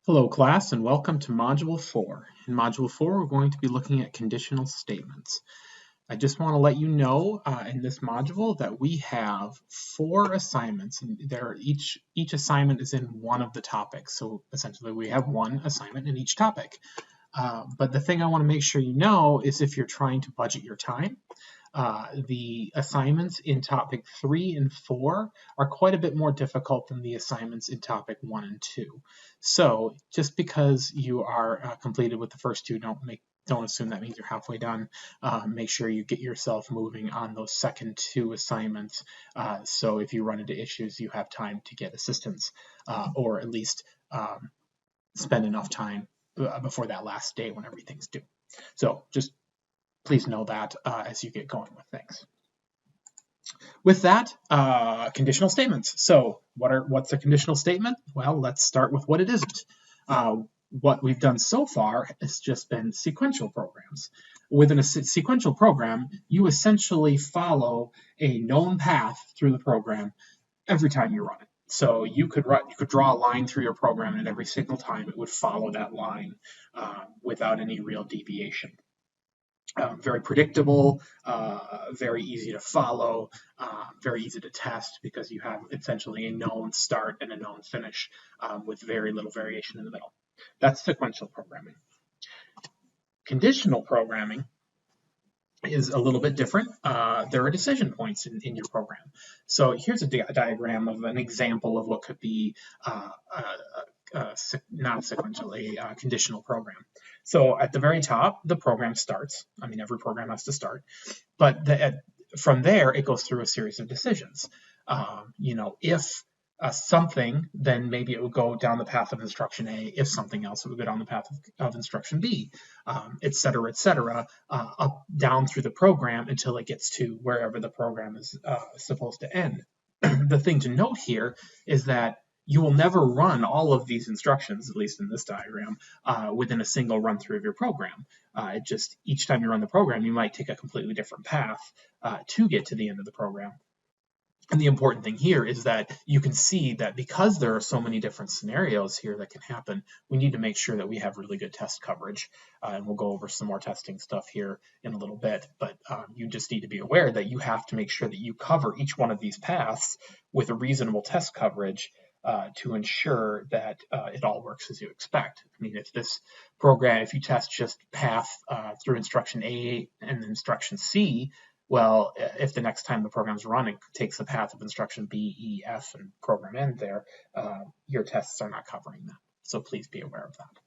Hello class and welcome to Module 4. In Module 4 we're going to be looking at conditional statements. I just want to let you know in this module that we have 4 assignments and each assignment is in one of the topics. So essentially we have one assignment in each topic. But the thing I want to make sure you know is if you're trying to budget your time, the assignments in topic 3 and 4 are quite a bit more difficult than the assignments in topic 1 and 2. So just because you are completed with the first two, don't assume that means you're halfway done. Make sure you get yourself moving on those second 2 assignments. So if you run into issues, you have time to get assistance or at least spend enough time before that last day when everything's due. So just please know that as you get going with things. With that, conditional statements. So what's a conditional statement? Well, let's start with what it isn't. What we've done so far has just been sequential programs. Within a sequential program, you essentially follow a known path through the program every time you run it. So you could draw a line through your program, and every single time it would follow that line without any real deviation. Very predictable, very easy to follow, very easy to test because you have essentially a known start and a known finish with very little variation in the middle. That's sequential programming. Conditional programming is a little bit different. There are decision points in your program. So here's a diagram of an example of what could be not sequential, a conditional program. So at the very top, the program starts. I mean, every program has to start. But from there, it goes through a series of decisions. If something, then maybe it would go down the path of instruction A. If something else, it would go down the path of instruction B, et cetera, up, down through the program until it gets to wherever the program is supposed to end. The thing to note here is that you will never run all of these instructions, at least in this diagram, within a single run through of your program. Each time you run the program, you might take a completely different path to get to the end of the program. And the important thing here is that you can see that because there are so many different scenarios here that can happen, we need to make sure that we have really good test coverage. And we'll go over some more testing stuff here in a little bit, but you just need to be aware that you have to make sure that you cover each one of these paths with a reasonable test coverage to ensure that it all works as you expect. I mean, if this program, if you test just path through instruction A and instruction C, well, if the next time the program's run, it takes the path of instruction B, E, F, and program end there, your tests are not covering that. So please be aware of that.